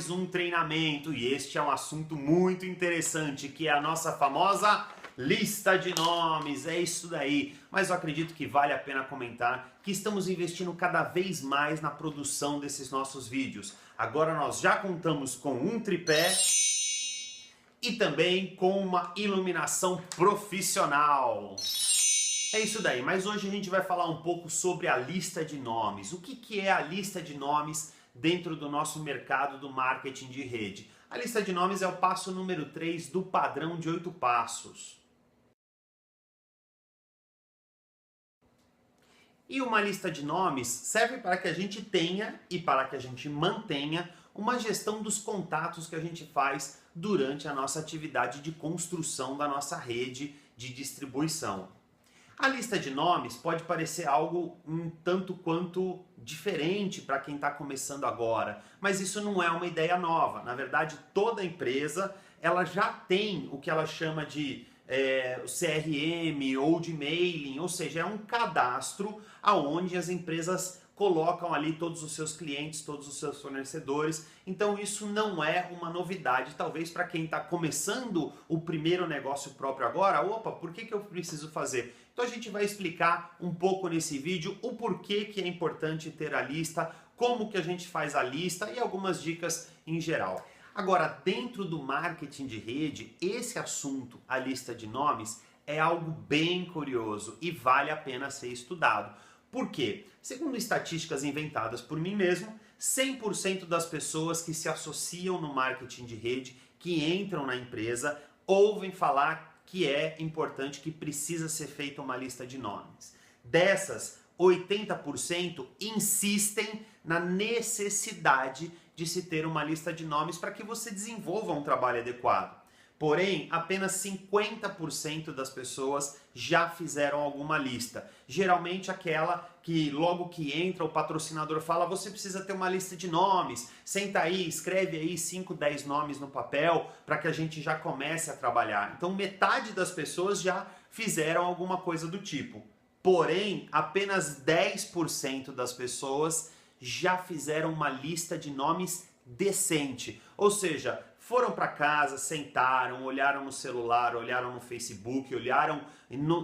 mais um treinamento e este é um assunto muito interessante, que é a nossa famosa lista de nomes. É isso daí, mas eu acredito que vale a pena comentar que estamos investindo cada vez mais na produção desses nossos vídeos. Agora nós já contamos com um tripé e também com uma iluminação profissional. É isso daí, mas hoje a gente vai falar um pouco sobre a lista de nomes. O que é a lista de nomes dentro do nosso mercado do marketing de rede? A lista de nomes é o passo número 3 do padrão de 8 passos. E uma lista de nomes serve para que a gente tenha e para que a gente mantenha uma gestão dos contatos que a gente faz durante a nossa atividade de construção da nossa rede de distribuição. A lista de nomes pode parecer algo um tanto quanto diferente para quem está começando agora, mas isso não é uma ideia nova. Na verdade, toda empresa ela já tem o que ela chama de CRM ou de mailing, ou seja, é um cadastro aonde as empresas colocam ali todos os seus clientes, todos os seus fornecedores. Então isso não é uma novidade, talvez para quem está começando o primeiro negócio próprio agora. Opa, por que eu preciso fazer? Então a gente vai explicar um pouco nesse vídeo o porquê que é importante ter a lista, como que a gente faz a lista e algumas dicas em geral. Agora, dentro do marketing de rede, esse assunto, a lista de nomes, é algo bem curioso e vale a pena ser estudado. Por quê? Segundo estatísticas inventadas por mim mesmo, 100% das pessoas que se associam no marketing de rede, que entram na empresa, ouvem falar que é importante, que precisa ser feita uma lista de nomes. Dessas, 80% insistem na necessidade de se ter uma lista de nomes para que você desenvolva um trabalho adequado. Porém, apenas 50% das pessoas já fizeram alguma lista. Geralmente aquela que logo que entra o patrocinador fala: você precisa ter uma lista de nomes, senta aí, escreve aí 5, 10 nomes no papel para que a gente já comece a trabalhar. Então metade das pessoas já fizeram alguma coisa do tipo. Porém, apenas 10% das pessoas já fizeram uma lista de nomes decente. Ou seja, foram para casa, sentaram, olharam no celular, olharam no Facebook, olharam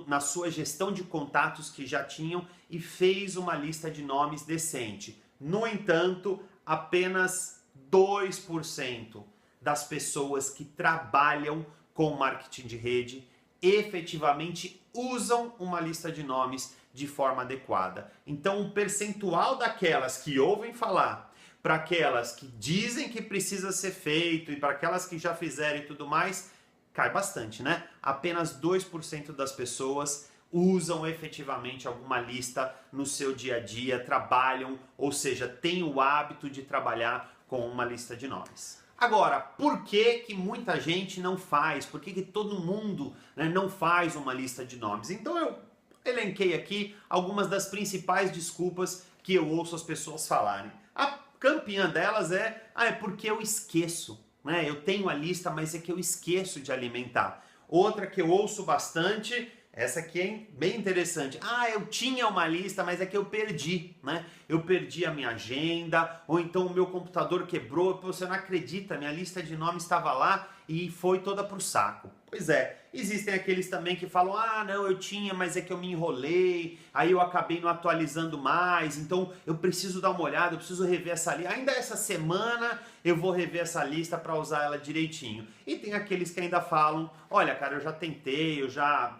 na sua gestão de contatos que já tinham e fez uma lista de nomes decente. No entanto, apenas 2% das pessoas que trabalham com marketing de rede efetivamente usam uma lista de nomes de forma adequada. Então, o percentual daquelas que ouvem falar para aquelas que dizem que precisa ser feito e para aquelas que já fizeram e tudo mais, cai bastante, né? Apenas 2% das pessoas usam efetivamente alguma lista no seu dia a dia, trabalham, ou seja, têm o hábito de trabalhar com uma lista de nomes. Agora, por que muita gente não faz? Por que todo mundo, né, não faz uma lista de nomes? Então eu elenquei aqui algumas das principais desculpas que eu ouço as pessoas falarem. A campeã delas é porque eu esqueço, né? Eu tenho a lista, mas é que eu esqueço de alimentar. Outra que eu ouço bastante, essa aqui é bem interessante. Eu tinha uma lista, mas é que eu perdi, né? Eu perdi a minha agenda, ou então o meu computador quebrou. Você não acredita, minha lista de nomes estava lá e foi toda pro saco. Pois é, existem aqueles também que falam: não, eu tinha, mas é que eu me enrolei, aí eu acabei não atualizando mais, então eu preciso dar uma olhada, eu preciso rever essa lista. Ainda essa semana eu vou rever essa lista para usar ela direitinho. E tem aqueles que ainda falam: olha, cara, eu já tentei, eu já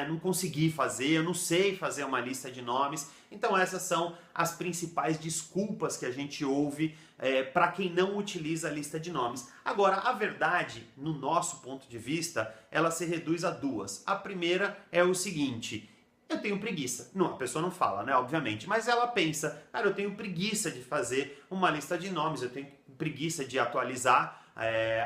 não consegui fazer, eu não sei fazer uma lista de nomes. Então essas são as principais desculpas que a gente ouve para quem não utiliza a lista de nomes. Agora, a verdade, no nosso ponto de vista, ela se reduz a duas. A primeira é o seguinte: eu tenho preguiça. Não, a pessoa não fala, né, obviamente, mas ela pensa: cara, eu tenho preguiça de fazer uma lista de nomes, eu tenho preguiça de atualizar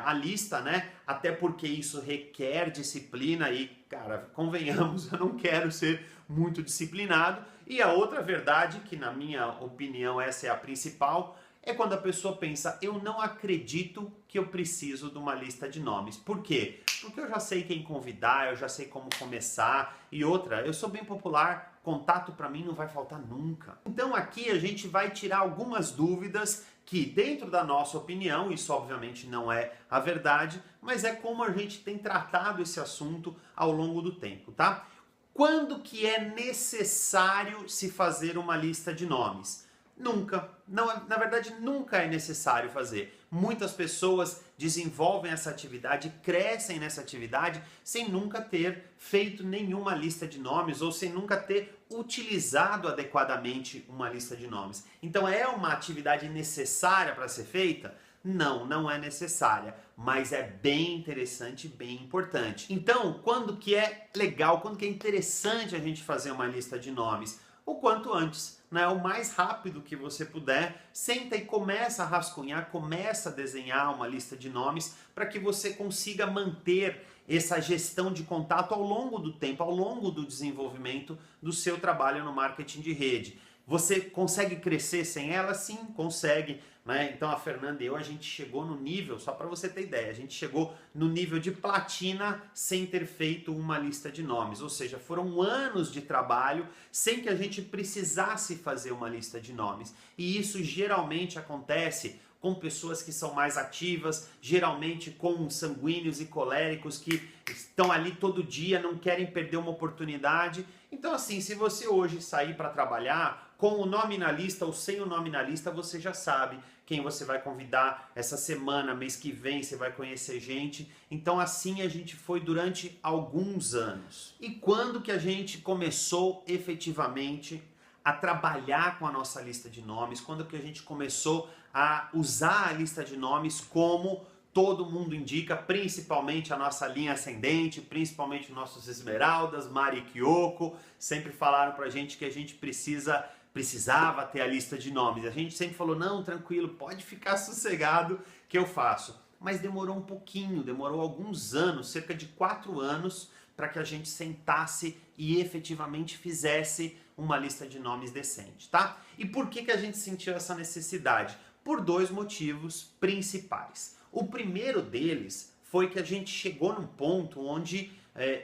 a lista, né? Até porque isso requer disciplina e, cara, convenhamos, eu não quero ser muito disciplinado. E a outra verdade, que na minha opinião essa é a principal, é quando a pessoa pensa: eu não acredito que eu preciso de uma lista de nomes. Por quê? Porque eu já sei quem convidar, eu já sei como começar. E outra, eu sou bem popular, contato para mim não vai faltar nunca. Então aqui a gente vai tirar algumas dúvidas que, dentro da nossa opinião, isso obviamente não é a verdade, mas é como a gente tem tratado esse assunto ao longo do tempo, tá? Quando que é necessário se fazer uma lista de nomes? Nunca. Não, na verdade, nunca é necessário fazer. Muitas pessoas desenvolvem essa atividade, crescem nessa atividade sem nunca ter feito nenhuma lista de nomes ou sem nunca ter utilizado adequadamente uma lista de nomes. Então é uma atividade necessária para ser feita? Não, não é necessária, mas é bem interessante e bem importante. Então, quando que é legal, quando que é interessante a gente fazer uma lista de nomes? O quanto antes, né? O mais rápido que você puder, senta e começa a rascunhar, começa a desenhar uma lista de nomes para que você consiga manter essa gestão de contato ao longo do tempo, ao longo do desenvolvimento do seu trabalho no marketing de rede. Você consegue crescer sem ela? Sim, consegue. Né? Então a Fernanda e eu, a gente chegou no nível, só para você ter ideia, a gente chegou no nível de platina sem ter feito uma lista de nomes. Ou seja, foram anos de trabalho sem que a gente precisasse fazer uma lista de nomes. E isso geralmente acontece com pessoas que são mais ativas, geralmente com sanguíneos e coléricos que estão ali todo dia, não querem perder uma oportunidade. Então assim, se você hoje sair para trabalhar com o nome na lista ou sem o nome na lista, você já sabe quem você vai convidar essa semana, mês que vem, você vai conhecer gente. Então assim a gente foi durante alguns anos. E quando que a gente começou efetivamente a trabalhar com a nossa lista de nomes, quando que a gente começou a usar a lista de nomes como todo mundo indica, principalmente a nossa linha ascendente, principalmente nossos esmeraldas, Mari e Kyoko, sempre falaram pra gente que a gente precisava ter a lista de nomes. A gente sempre falou, não, tranquilo, pode ficar sossegado que eu faço. Mas demorou um pouquinho, demorou alguns anos, cerca de 4 anos, para que a gente sentasse e efetivamente fizesse uma lista de nomes decente, tá? E por que a gente sentiu essa necessidade? Por 2 motivos principais. O primeiro deles foi que a gente chegou num ponto onde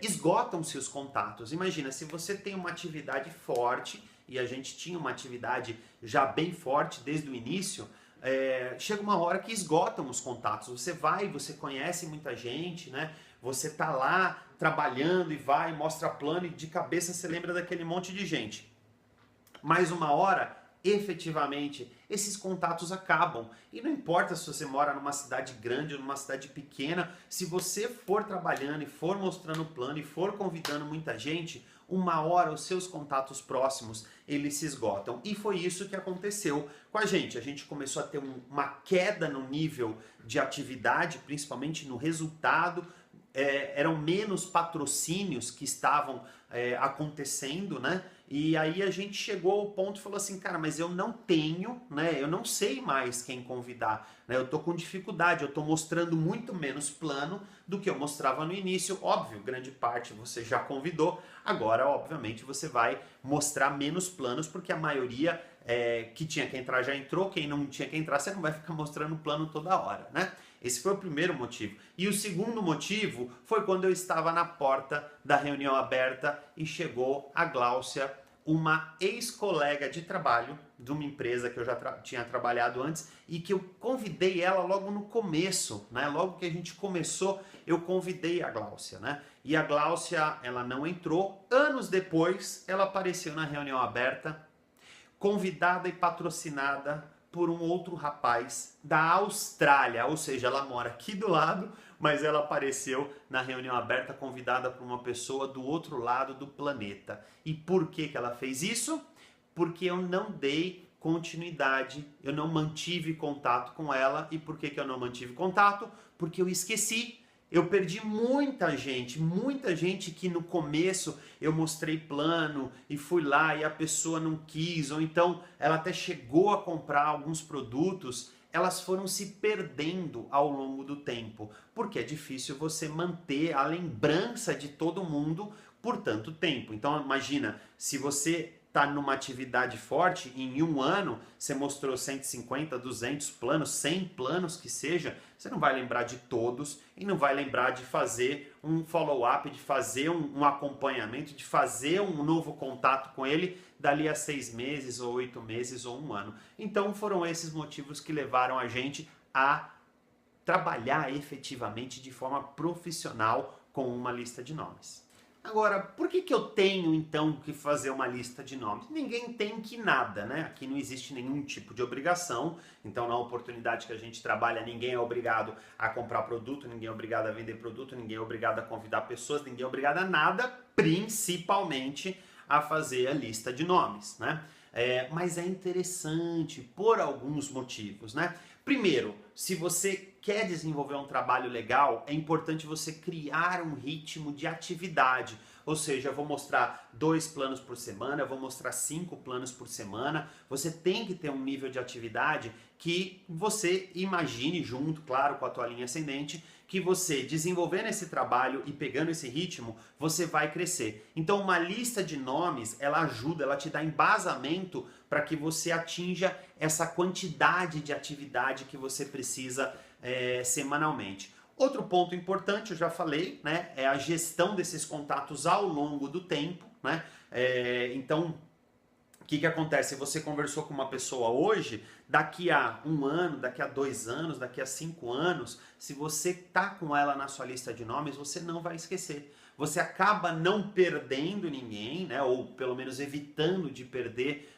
esgotam-se os contatos. Imagina, se você tem uma atividade forte, e a gente tinha uma atividade já bem forte desde o início, chega uma hora que esgotam os contatos. Você vai, você conhece muita gente, né? Você tá lá trabalhando e vai, mostra plano e de cabeça você lembra daquele monte de gente. Mais uma hora, efetivamente, esses contatos acabam. E não importa se você mora numa cidade grande ou numa cidade pequena, se você for trabalhando e for mostrando o plano e for convidando muita gente, uma hora os seus contatos próximos, eles se esgotam. E foi isso que aconteceu com a gente. A gente começou a ter uma queda no nível de atividade, principalmente no resultado. Eram menos patrocínios que estavam acontecendo, né? E aí a gente chegou ao ponto e falou assim, cara, mas eu não tenho, né? Eu não sei mais quem convidar, né? Eu tô com dificuldade, eu tô mostrando muito menos plano do que eu mostrava no início. Óbvio, grande parte você já convidou, agora, obviamente, você vai mostrar menos planos, porque a maioria que tinha que entrar já entrou, quem não tinha que entrar, você não vai ficar mostrando plano toda hora, né? Esse foi o primeiro motivo. E o segundo motivo foi quando eu estava na porta da reunião aberta e chegou a Gláucia, uma ex-colega de trabalho de uma empresa que eu já tinha trabalhado antes e que eu convidei ela logo no começo, né? Logo que a gente começou, eu convidei a Gláucia, né? E a Gláucia, ela não entrou. Anos depois, ela apareceu na reunião aberta, convidada e patrocinada por um outro rapaz da Austrália, ou seja, ela mora aqui do lado, mas ela apareceu na reunião aberta convidada por uma pessoa do outro lado do planeta. E por que ela fez isso? Porque eu não dei continuidade, eu não mantive contato com ela. E por que eu não mantive contato? Porque eu esqueci. Eu perdi muita gente que no começo eu mostrei plano e fui lá e a pessoa não quis, ou então ela até chegou a comprar alguns produtos, elas foram se perdendo ao longo do tempo, porque é difícil você manter a lembrança de todo mundo por tanto tempo. Então imagina, se você está numa atividade forte, em um ano você mostrou 150, 200 planos, 100 planos que seja, você não vai lembrar de todos e não vai lembrar de fazer um follow-up, de fazer um acompanhamento, de fazer um novo contato com ele dali a 6 meses, ou 8 meses, ou um ano. Então foram esses motivos que levaram a gente a trabalhar efetivamente de forma profissional com uma lista de nomes. Agora, por que eu tenho então que fazer uma lista de nomes? Ninguém tem que nada, né? Aqui não existe nenhum tipo de obrigação, então na oportunidade que a gente trabalha, ninguém é obrigado a comprar produto, ninguém é obrigado a vender produto, ninguém é obrigado a convidar pessoas, ninguém é obrigado a nada, principalmente a fazer a lista de nomes, né? Mas é interessante por alguns motivos, né? Primeiro, se você quer desenvolver um trabalho legal, é importante você criar um ritmo de atividade. Ou seja, eu vou mostrar 2 planos por semana, eu vou mostrar 5 planos por semana. Você tem que ter um nível de atividade que você imagine junto, claro, com a tua linha ascendente, que você desenvolvendo esse trabalho e pegando esse ritmo, você vai crescer. Então uma lista de nomes, ela ajuda, ela te dá embasamento para que você atinja essa quantidade de atividade que você precisa semanalmente. Outro ponto importante, eu já falei, né, é a gestão desses contatos ao longo do tempo, né? Então, o que acontece? Você conversou com uma pessoa hoje, daqui a um ano, daqui a 2 anos, daqui a 5 anos, se você tá com ela na sua lista de nomes, você não vai esquecer. Você acaba não perdendo ninguém, né? Ou pelo menos evitando de perder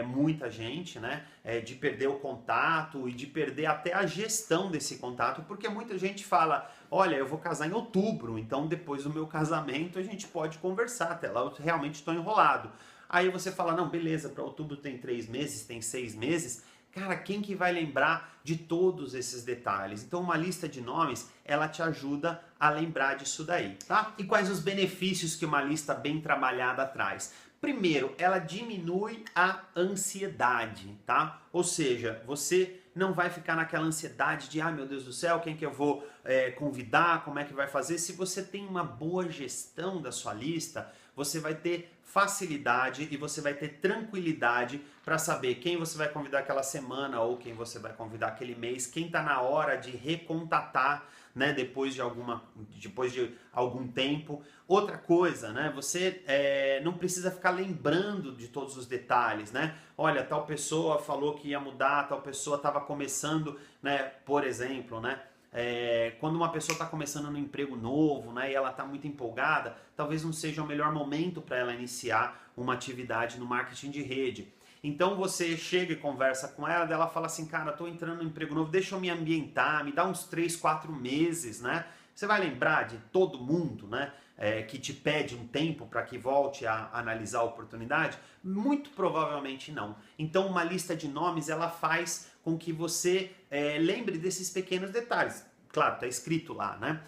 muita gente, né? De perder o contato e de perder até a gestão desse contato, porque muita gente fala, olha, eu vou casar em outubro, então depois do meu casamento a gente pode conversar, até lá eu realmente estou enrolado. Aí você fala, não, beleza, para outubro tem 3 meses, tem 6 meses. Cara, quem que vai lembrar de todos esses detalhes? Então uma lista de nomes, ela te ajuda a lembrar disso daí, tá? E quais os benefícios que uma lista bem trabalhada traz? Primeiro, ela diminui a ansiedade, tá? Ou seja, você não vai ficar naquela ansiedade de, ah, meu Deus do céu, quem que eu vou convidar, como é que vai fazer? Se você tem uma boa gestão da sua lista, você vai ter facilidade e você vai ter tranquilidade para saber quem você vai convidar aquela semana ou quem você vai convidar aquele mês, quem está na hora de recontatar, né, depois de algum tempo. Outra coisa, né, você não precisa ficar lembrando de todos os detalhes, né? Olha, tal pessoa falou que ia mudar, tal pessoa estava começando, né, por exemplo, né? Quando uma pessoa está começando num emprego novo, né, e ela está muito empolgada, talvez não seja o melhor momento para ela iniciar uma atividade no marketing de rede. Então você chega e conversa com ela, ela fala assim, cara, estou entrando num emprego novo, deixa eu me ambientar, me dá uns 3, 4 meses, né? Você vai lembrar de todo mundo, né, que te pede um tempo para que volte a analisar a oportunidade? Muito provavelmente não. Então uma lista de nomes, ela faz com que você lembre desses pequenos detalhes. Claro, está escrito lá, né?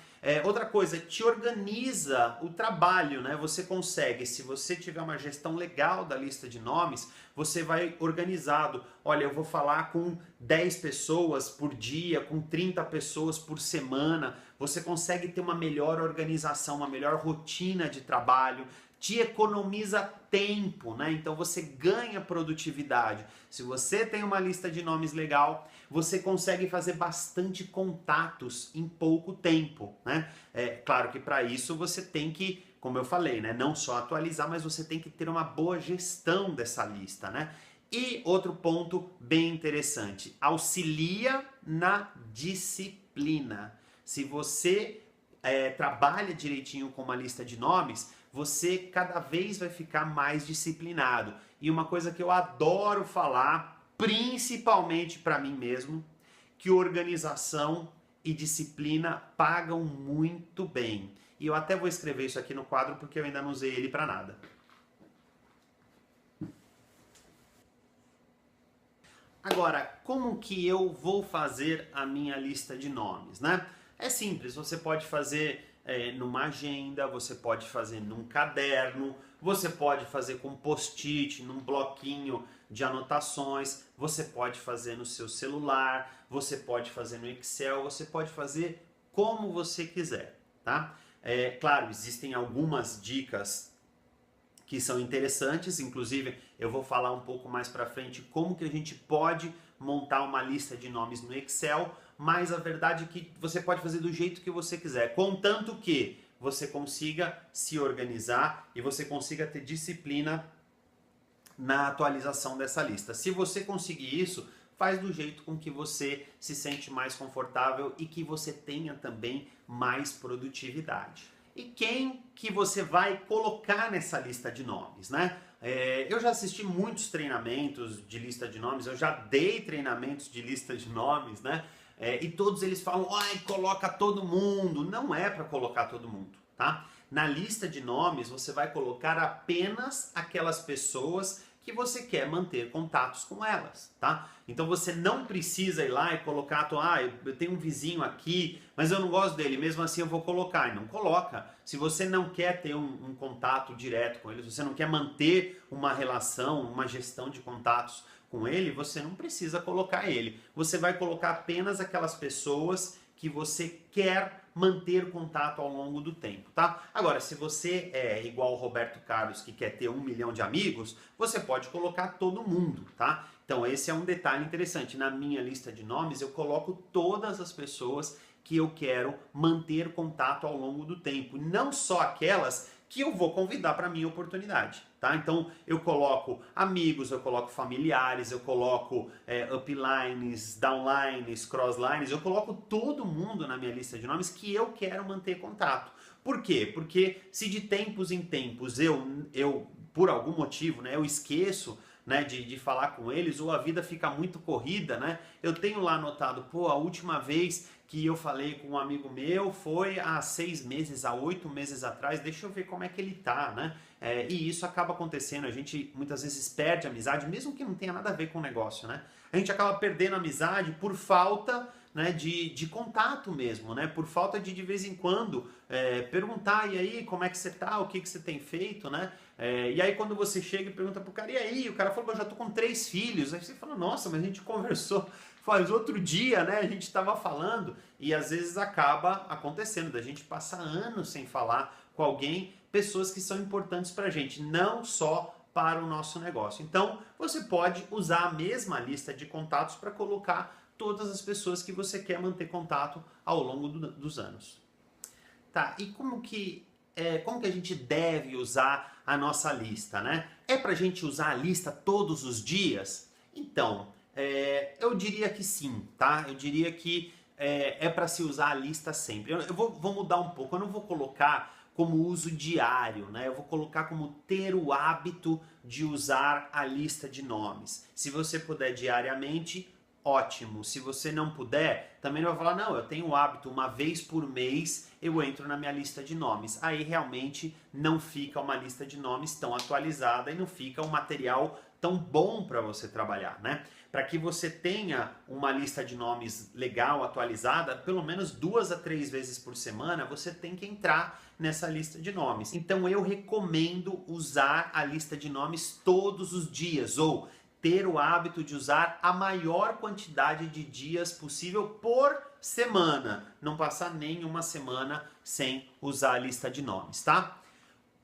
Outra coisa, te organiza o trabalho, né? Você consegue, se você tiver uma gestão legal da lista de nomes, você vai organizado. Olha, eu vou falar com 10 pessoas por dia, com 30 pessoas por semana. Você consegue ter uma melhor organização, uma melhor rotina de trabalho, te economiza tempo, né? Então você ganha produtividade. Se você tem uma lista de nomes legal, você consegue fazer bastante contatos em pouco tempo, né? Claro que para isso você tem que, como eu falei, né, não só atualizar, mas você tem que ter uma boa gestão dessa lista, né? E outro ponto bem interessante, auxilia na disciplina. Se você trabalha direitinho com uma lista de nomes, você cada vez vai ficar mais disciplinado. E uma coisa que eu adoro falar, principalmente para mim mesmo, que organização e disciplina pagam muito bem. E eu até vou escrever isso aqui no quadro porque eu ainda não usei ele para nada. Agora, como que eu vou fazer a minha lista de nomes, né? É simples, você pode fazer numa agenda, você pode fazer num caderno, você pode fazer com post-it, num bloquinho de anotações, você pode fazer no seu celular, você pode fazer no Excel, você pode fazer como você quiser, tá? Claro, existem algumas dicas que são interessantes, inclusive eu vou falar um pouco mais para frente como que a gente pode montar uma lista de nomes no Excel, mas a verdade é que você pode fazer do jeito que você quiser, contanto que você consiga se organizar e você consiga ter disciplina na atualização dessa lista. Se você conseguir isso, faz do jeito com que você se sente mais confortável e que você tenha também mais produtividade. E quem que você vai colocar nessa lista de nomes, né? Eu já assisti muitos treinamentos de lista de nomes, eu já dei treinamentos de lista de nomes, né? E todos eles falam, ai, coloca todo mundo. Não é para colocar todo mundo, tá? Na lista de nomes, você vai colocar apenas aquelas pessoas que você quer manter contatos com elas, tá? Então você não precisa ir lá e colocar, eu tenho um vizinho aqui, mas eu não gosto dele, mesmo assim eu vou colocar. E não coloca. Se você não quer ter um contato direto com ele, se você não quer manter uma relação, uma gestão de contatos com ele, você não precisa colocar ele. Você vai colocar apenas aquelas pessoas que você quer manter contato ao longo do tempo, tá? Agora, se você é igual o Roberto Carlos, que quer ter 1 milhão de amigos, você pode colocar todo mundo, tá? Então, esse é um detalhe interessante. Na minha lista de nomes, eu coloco todas as pessoas que eu quero manter contato ao longo do tempo, não só aquelas que eu vou convidar para a minha oportunidade, tá? Então eu coloco amigos, eu coloco familiares, eu coloco uplines, downlines, crosslines, eu coloco todo mundo na minha lista de nomes que eu quero manter contato. Por quê? Porque se de tempos em tempos eu por algum motivo, né, eu esqueço, né, de falar com eles, ou a vida fica muito corrida, né? Eu tenho lá anotado, a última vez que eu falei com um amigo meu foi há 6 meses, há 8 meses atrás, deixa eu ver como é que ele tá, né? E isso acaba acontecendo, a gente muitas vezes perde a amizade, mesmo que não tenha nada a ver com o negócio, né? A gente acaba perdendo a amizade por falta, né, de contato mesmo, né? Por falta de vez em quando perguntar, e aí, como é que você tá, o que você tem feito, né? E aí quando você chega e pergunta pro cara, e aí? O cara falou, eu já tô com 3 filhos. Aí você fala, nossa, mas a gente conversou faz outro dia, né? A gente estava falando, e às vezes acaba acontecendo da gente passar anos sem falar com alguém, pessoas que são importantes pra gente, não só para o nosso negócio. Então, você pode usar a mesma lista de contatos para colocar todas as pessoas que você quer manter contato ao longo dos anos. Tá, e como que a gente deve usar a nossa lista, né? É pra gente usar a lista todos os dias? Então, eu diria que sim, tá? Eu diria que é para se usar a lista sempre. Eu vou mudar um pouco, eu não vou colocar como uso diário, né? Eu vou colocar como ter o hábito de usar a lista de nomes. Se você puder diariamente, ótimo. Se você não puder, também não vai falar, não, eu tenho o hábito, uma vez por mês eu entro na minha lista de nomes. Aí realmente não fica uma lista de nomes tão atualizada e não fica um material tão bom para você trabalhar, né? Para que você tenha uma lista de nomes legal, atualizada, pelo menos 2 a 3 vezes por semana, você tem que entrar nessa lista de nomes. Então eu recomendo usar a lista de nomes todos os dias, ou ter o hábito de usar a maior quantidade de dias possível por semana. Não passar nenhuma semana sem usar a lista de nomes, tá?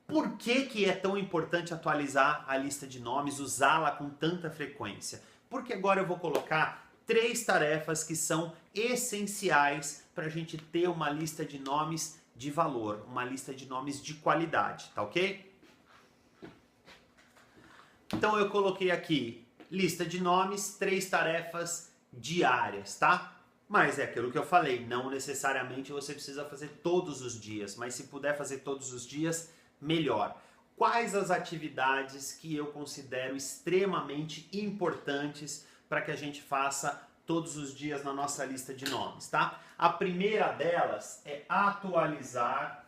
Por que é tão importante atualizar a lista de nomes, usá-la com tanta frequência? Porque agora eu vou colocar 3 tarefas que são essenciais para a gente ter uma lista de nomes de valor, uma lista de nomes de qualidade, tá ok? Então eu coloquei aqui lista de nomes, 3 tarefas diárias, tá? Mas é aquilo que eu falei, não necessariamente você precisa fazer todos os dias, mas se puder fazer todos os dias, melhor. Quais as atividades que eu considero extremamente importantes para que a gente faça todos os dias na nossa lista de nomes, tá? A primeira delas é atualizar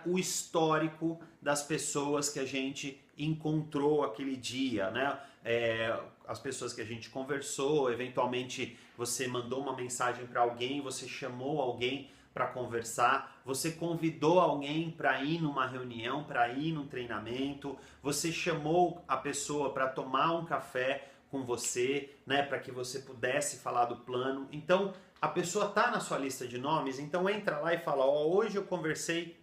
o histórico das pessoas que a gente encontrou aquele dia, né? As pessoas que a gente conversou, eventualmente você mandou uma mensagem para alguém, você chamou alguém para conversar, você convidou alguém para ir numa reunião, para ir num treinamento, você chamou a pessoa para tomar um café com você, né, para que você pudesse falar do plano. Então, a pessoa tá na sua lista de nomes, então entra lá e fala, hoje eu conversei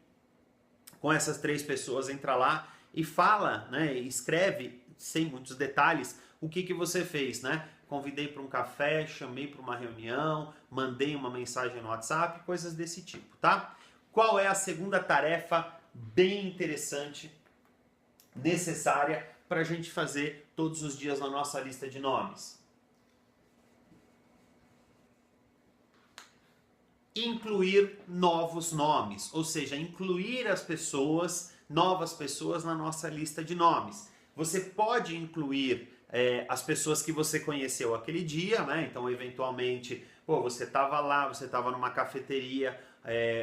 com essas 3 pessoas, entra lá e fala, né, escreve, sem muitos detalhes, o que você fez, né? Convidei para um café, chamei para uma reunião, mandei uma mensagem no WhatsApp, coisas desse tipo, tá? Qual é a segunda tarefa bem interessante, necessária para a gente fazer todos os dias na nossa lista de nomes? Incluir novos nomes, ou seja, incluir as pessoas, novas pessoas na nossa lista de nomes. Você pode incluir as pessoas que você conheceu aquele dia, né? Então, eventualmente, você estava lá, você estava numa cafeteria,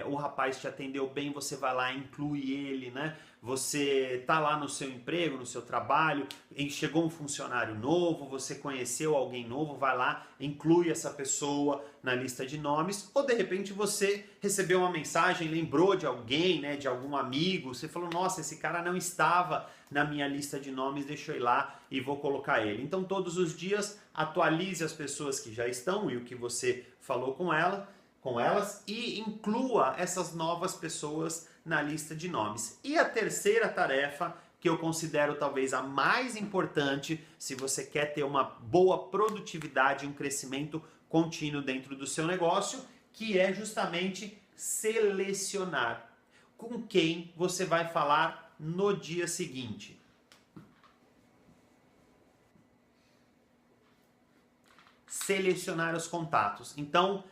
o rapaz te atendeu bem, você vai lá e inclui ele, né? Você tá lá no seu emprego, no seu trabalho, chegou um funcionário novo, você conheceu alguém novo, vai lá, inclui essa pessoa na lista de nomes, ou de repente você recebeu uma mensagem, lembrou de alguém, né, de algum amigo, você falou, nossa, esse cara não estava na minha lista de nomes, deixa eu ir lá e vou colocar ele. Então todos os dias atualize as pessoas que já estão e o que você falou com elas e inclua essas novas pessoas na lista de nomes. E a terceira tarefa, que eu considero talvez a mais importante, se você quer ter uma boa produtividade, um crescimento contínuo dentro do seu negócio, que é justamente selecionar com quem você vai falar no dia seguinte. Selecionar os contatos. Então,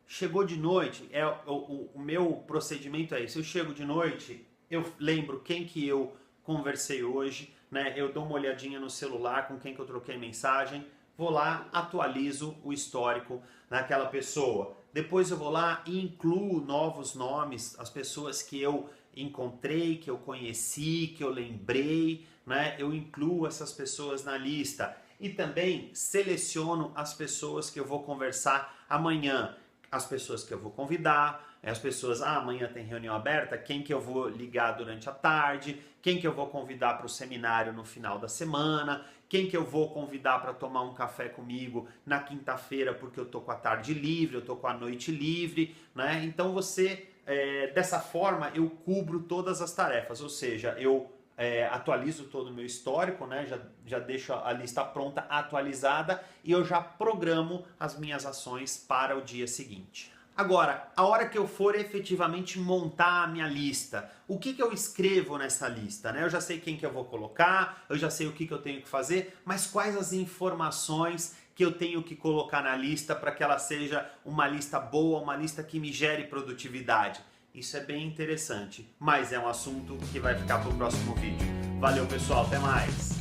chegou de noite, o meu procedimento é esse. Eu chego de noite, eu lembro quem que eu conversei hoje, né? Eu dou uma olhadinha no celular com quem que eu troquei mensagem, vou lá, atualizo o histórico naquela pessoa. Depois eu vou lá e incluo novos nomes, as pessoas que eu encontrei, que eu conheci, que eu lembrei, né? Eu incluo essas pessoas na lista. E também seleciono as pessoas que eu vou conversar amanhã. As pessoas que eu vou convidar, as pessoas, amanhã tem reunião aberta, quem que eu vou ligar durante a tarde, quem que eu vou convidar para o seminário no final da semana, quem que eu vou convidar para tomar um café comigo na quinta-feira porque eu tô com a tarde livre, eu tô com a noite livre, né? Então dessa forma eu cubro todas as tarefas, ou seja, eu atualizo todo o meu histórico, né? Já deixo a lista pronta, atualizada, e eu já programo as minhas ações para o dia seguinte. Agora, a hora que eu for efetivamente montar a minha lista, o que eu escrevo nessa lista, né? Eu já sei quem que eu vou colocar, eu já sei o que eu tenho que fazer, mas quais as informações que eu tenho que colocar na lista para que ela seja uma lista boa, uma lista que me gere produtividade? Isso é bem interessante, mas é um assunto que vai ficar para o próximo vídeo. Valeu, pessoal, até mais!